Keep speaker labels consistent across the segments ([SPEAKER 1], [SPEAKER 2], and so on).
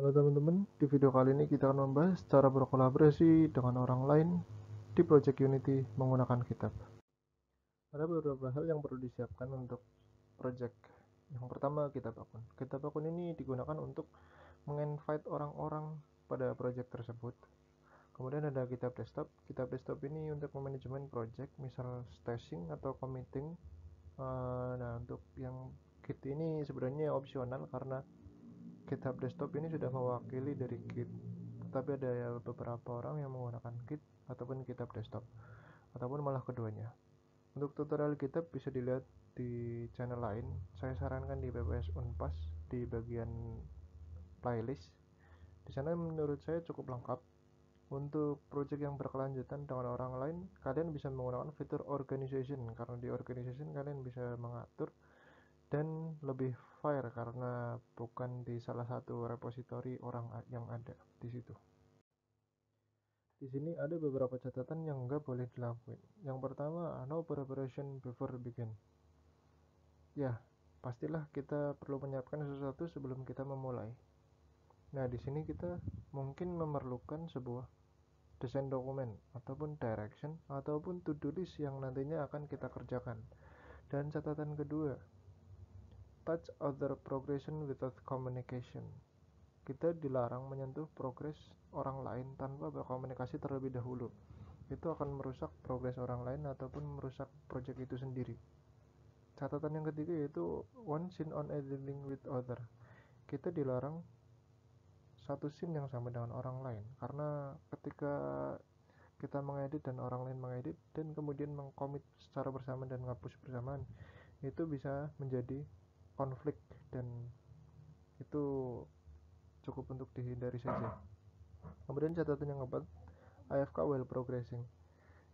[SPEAKER 1] Halo teman-teman, di video kali ini kita akan membahas cara berkolaborasi dengan orang lain di Project Unity menggunakan GitHub. Ada beberapa hal yang perlu disiapkan untuk project. Yang pertama, GitHub Account. GitHub Account ini digunakan untuk meng-invite orang-orang pada project tersebut. Kemudian ada GitHub Desktop. GitHub Desktop ini untuk memanajemen project, misal stashing atau committing. Nah, untuk yang Git ini sebenarnya opsional karena GitHub Desktop ini sudah mewakili dari Git, tetapi ada beberapa orang yang menggunakan Git ataupun GitHub Desktop, ataupun malah keduanya. Untuk tutorial GitHub bisa dilihat di channel lain. Saya sarankan di PPS Unpas di bagian playlist. Di sana menurut saya cukup lengkap. Untuk project yang berkelanjutan dengan orang lain, kalian bisa menggunakan fitur organization karena di organization kalian bisa mengatur dan lebih fair karena bukan di salah satu repositori orang yang ada di situ. Di sini ada beberapa catatan yang nggak boleh dilakuin. Yang pertama, no preparation before begin. Ya, pastilah kita perlu menyiapkan sesuatu sebelum kita memulai. Nah, di sini kita mungkin memerlukan sebuah desain dokumen ataupun direction ataupun to-do list yang nantinya akan kita kerjakan. Dan catatan kedua, touch other progression without communication. Kita dilarang menyentuh progres orang lain tanpa berkomunikasi terlebih dahulu. Itu akan merusak progres orang lain ataupun merusak project itu sendiri. Catatan yang ketiga yaitu one scene on editing with other. Kita dilarang satu scene yang sama dengan orang lain karena ketika kita mengedit dan orang lain mengedit dan kemudian mengcommit secara bersama dan ngapus bersamaan, itu bisa menjadi konflik dan itu cukup untuk dihindari saja. Kemudian catatan yang keempat, AFK while progressing.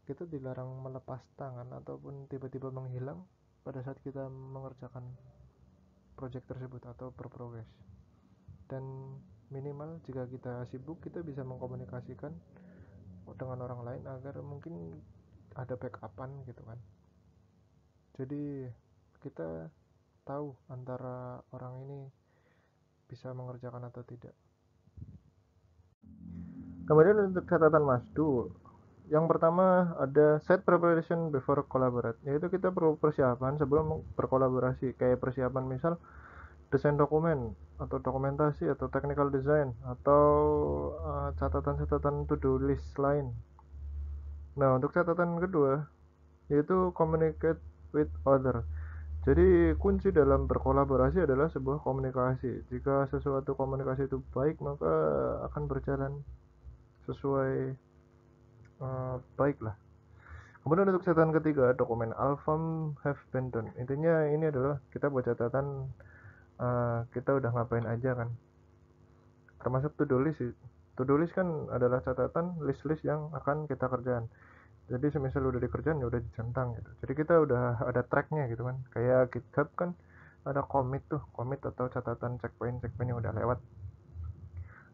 [SPEAKER 1] Kita dilarang melepas tangan ataupun tiba-tiba menghilang pada saat kita mengerjakan project tersebut atau berprogres. Dan minimal jika kita sibuk, kita bisa mengkomunikasikan dengan orang lain agar mungkin ada backupan gitu kan. Jadi kita tahu antara orang ini bisa mengerjakan atau tidak. Kemudian untuk catatan Masdu, yang pertama ada set preparation before collaborate, yaitu kita perlu persiapan sebelum berkolaborasi, kayak persiapan misal desain dokumen atau dokumentasi atau technical design atau catatan-catatan to-do list lain. Nah, untuk catatan kedua yaitu communicate with other. Jadi kunci dalam berkolaborasi adalah sebuah komunikasi. Jika sesuatu komunikasi itu baik, maka akan berjalan sesuai baik lah. Kemudian untuk catatan ketiga, dokumen album have been done. Intinya ini adalah kita buat catatan kita udah ngapain aja kan. Termasuk to-do list. To-do list kan adalah catatan list-list yang akan kita kerjakan. Jadi semisal udah dikerjain ya udah dicentang gitu. Jadi kita udah ada tracknya gitu kan. Kayak GitHub kan ada commit tuh, commit atau catatan checkpoint yang udah lewat.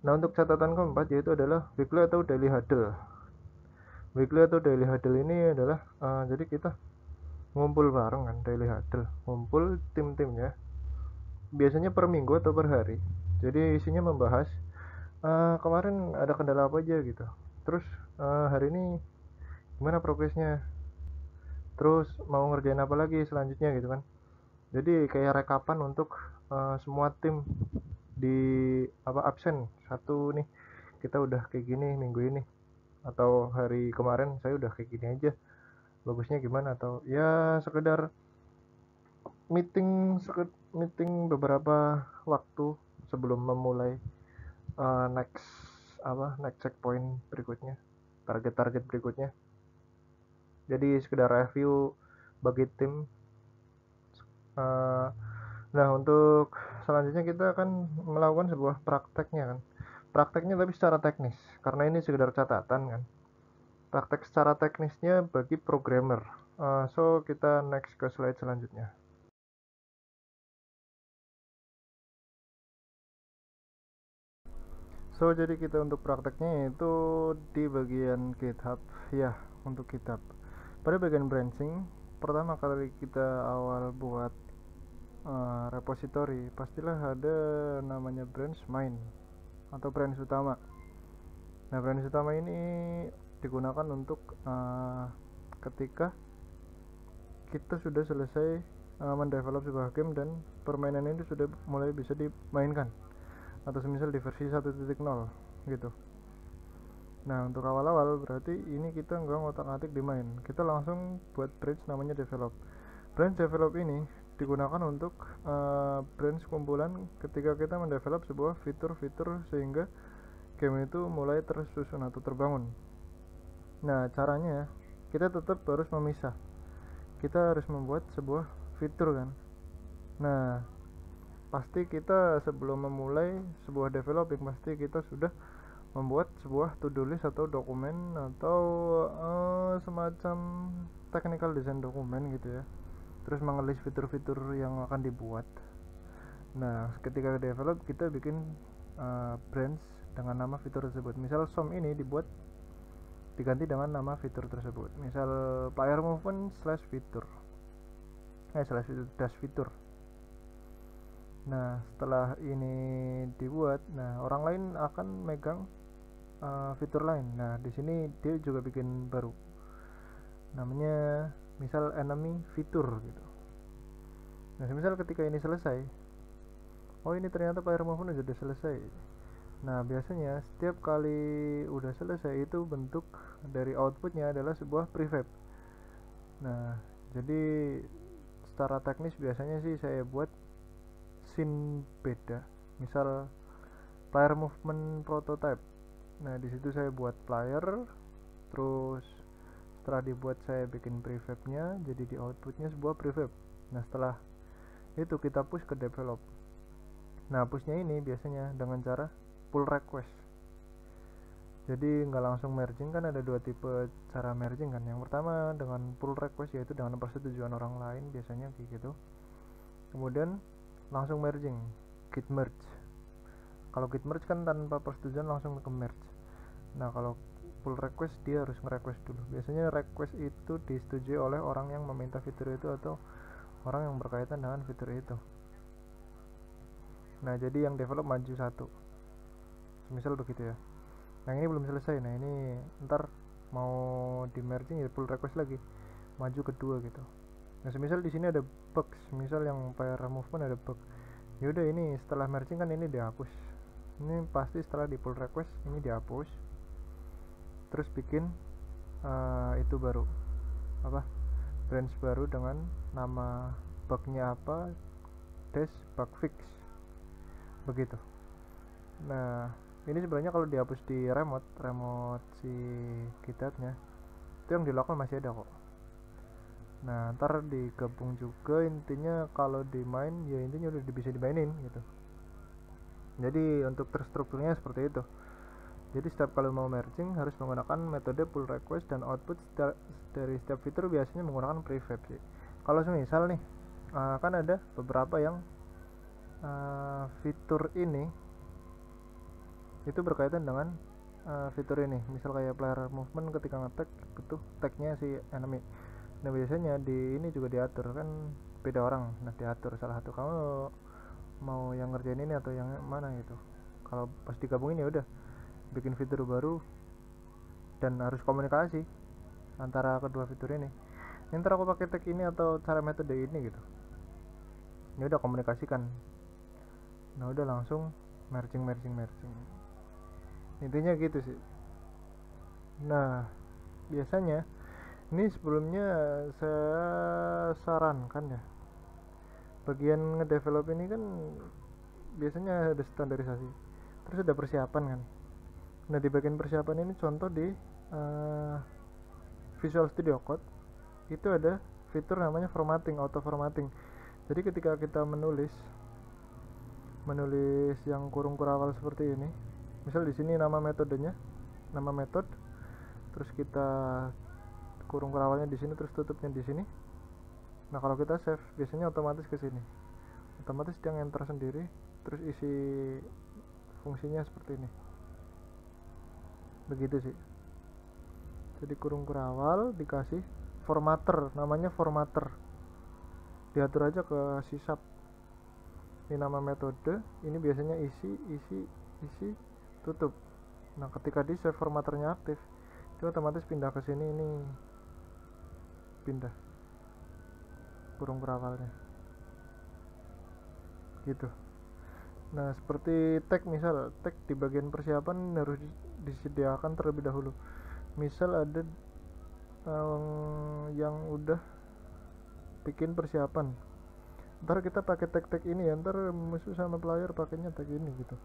[SPEAKER 1] Nah, untuk catatan keempat yaitu adalah weekly atau daily huddle. Weekly atau daily huddle ini adalah jadi kita ngumpul bareng kan, daily huddle, ngumpul tim-timnya biasanya per minggu atau per hari. Jadi isinya membahas kemarin ada kendala apa aja gitu, terus hari ini gimana progresnya, terus mau ngerjain apa lagi selanjutnya gitu kan. Jadi kayak rekapan untuk semua tim di absen satu nih, kita udah kayak gini minggu ini atau hari kemarin saya udah kayak gini aja, bagusnya gimana, atau ya sekedar meeting beberapa waktu sebelum memulai next next checkpoint berikutnya, target-target berikutnya. Jadi sekedar review bagi tim. Nah, untuk selanjutnya kita akan melakukan sebuah prakteknya kan. Prakteknya tapi secara teknis, karena ini sekedar catatan kan. Praktek secara teknisnya bagi programmer. So kita next ke slide selanjutnya. So jadi kita untuk prakteknya itu di bagian GitHub ya. Untuk GitHub pada bagian branching, pertama kali kita awal buat repository pastilah ada namanya branch main. atau branch utama. Nah, branch utama ini digunakan untuk ketika kita sudah selesai mendevelop sebuah game dan permainan ini sudah mulai bisa dimainkan, atau semisal di versi 1.0 gitu. Nah, untuk awal-awal berarti ini kita nggak ngotak-ngatik di main, kita langsung buat branch namanya develop. Branch develop ini digunakan untuk branch kumpulan ketika kita mendevelop sebuah fitur-fitur sehingga game itu mulai tersusun atau terbangun. Nah, caranya kita tetap harus memisah. Kita harus membuat sebuah fitur kan. Nah, pasti kita sebelum memulai sebuah developing pasti kita sudah membuat sebuah to-do list atau dokumen atau semacam technical design dokumen gitu ya. Terus mengelis fitur-fitur yang akan dibuat. Nah, ketika develop kita bikin branch dengan nama fitur tersebut. Misal SOM ini diganti dengan nama fitur tersebut. Misal player movement slash fitur dash fitur. Nah, setelah ini dibuat, nah orang lain akan megang fitur lain. Nah, di sini dia juga bikin baru. Namanya misal enemy fitur gitu. Nah, misal ketika ini selesai, oh ini ternyata player movement sudah selesai. Nah, biasanya setiap kali udah selesai itu bentuk dari outputnya adalah sebuah prefab. Nah, jadi secara teknis biasanya sih saya buat scene beda. Misal player movement prototype. Nah, di situ saya buat player, terus setelah dibuat saya bikin prefabnya, jadi di outputnya sebuah prefab. Nah, setelah itu kita push ke develop. Nah, pushnya ini biasanya dengan cara pull request. Jadi nggak langsung merging, kan ada dua tipe cara merging kan. Yang pertama dengan pull request, yaitu dengan persetujuan orang lain biasanya kayak gitu. Kemudian langsung merging, git merge. Kalau git merge kan tanpa persetujuan langsung ke merge. Nah, kalau pull request dia harus nge-request dulu. Biasanya request itu disetujui oleh orang yang meminta fitur itu atau orang yang berkaitan dengan fitur itu. Nah, jadi yang develop maju satu, misal begitu ya. Nah, ini belum selesai. Nah, ini ntar mau di merging ya pull request lagi, maju kedua gitu. Nah, semisal di sini ada bug, misal yang player movement ada bug, yaudah ini setelah merging kan ini dihapus. Ini pasti setelah di pull request ini dihapus, terus bikin itu baru branch baru dengan nama bugnya apa dash bug fix begitu. Nah, ini sebenarnya kalau dihapus di remote si GitHub-nya itu yang di lokal masih ada kok. Nah, ntar digabung juga, intinya kalau di main ya intinya udah bisa dimainin gitu. Jadi untuk terstrukturnya seperti itu. Jadi setiap kali mau merging harus menggunakan metode pull request, dan output dari setiap fitur biasanya menggunakan prefab sih. Kalau misal nih kan ada beberapa yang fitur ini itu berkaitan dengan fitur ini. Misal kayak player movement ketika nge-tag butuh tagnya si enemy. Nah, biasanya di ini juga diatur kan, beda orang. Nah, diatur salah satu kamu mau yang ngerjain ini atau yang mana gitu. Kalau pas digabungin ya udah bikin fitur baru, dan harus komunikasi antara kedua fitur ini. Ntar aku pakai tag ini atau cara metode ini gitu. Ya udah komunikasikan. Nah, udah langsung merging. Intinya gitu sih. Nah, biasanya ini sebelumnya saya sarankan ya, bagian ngedevelop ini kan biasanya ada standarisasi, terus ada persiapan kan. Nah, di bagian persiapan ini contoh di Visual Studio Code itu ada fitur namanya formatting, auto formatting. Jadi ketika kita menulis yang kurung kurawal seperti ini, misal di sini nama metodenya, nama metode, terus kita kurung kurawalnya di sini, terus tutupnya di sini. Nah, kalau kita save biasanya otomatis ke sini, otomatis dia enter sendiri, terus isi fungsinya seperti ini. Begitu sih. Jadi kurung kurawal dikasih formatter, namanya formatter, diatur aja ke sysap. Ini nama metode, ini biasanya isi tutup. Nah ketika di save formatternya aktif, dia otomatis pindah ke sini, ini pindah burung berawalnya gitu. Nah seperti tag, misal tag di bagian persiapan harus disediakan terlebih dahulu. Misal ada yang udah bikin persiapan, ntar kita pakai tag ini ya, ntar musuh sama player pakainya tag ini gitu.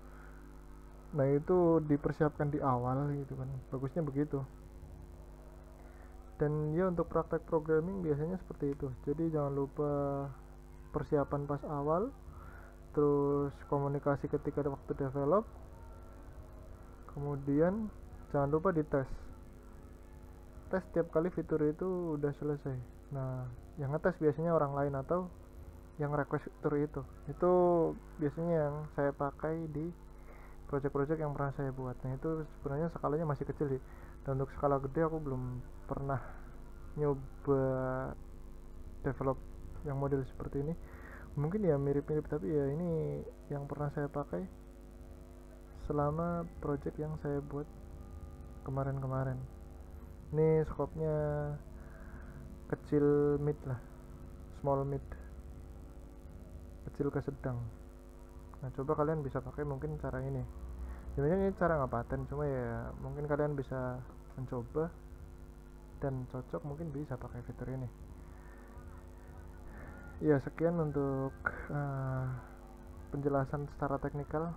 [SPEAKER 1] Nah itu dipersiapkan di awal gitu kan, bagusnya begitu. Dan ya untuk praktek programming biasanya seperti itu. Jadi jangan lupa persiapan pas awal, terus komunikasi ketika waktu develop, kemudian jangan lupa dites setiap kali fitur itu udah selesai. Nah yang ngetes biasanya orang lain atau yang request fitur itu biasanya yang saya pakai di project-project yang pernah saya buat. Nah itu sebenarnya skalanya masih kecil sih, dan untuk skala gede aku belum pernah nyoba develop yang model seperti ini. Mungkin ya mirip-mirip, tapi ya ini yang pernah saya pakai selama project yang saya buat kemarin-kemarin. Ini skopnya kecil mid lah, small mid, kecil ke sedang. Nah coba kalian bisa pakai mungkin cara ini. Sebenarnya ini cara nggak paten, cuma ya mungkin kalian bisa mencoba dan cocok, mungkin bisa pakai fitur ini. Ya sekian untuk penjelasan secara teknikal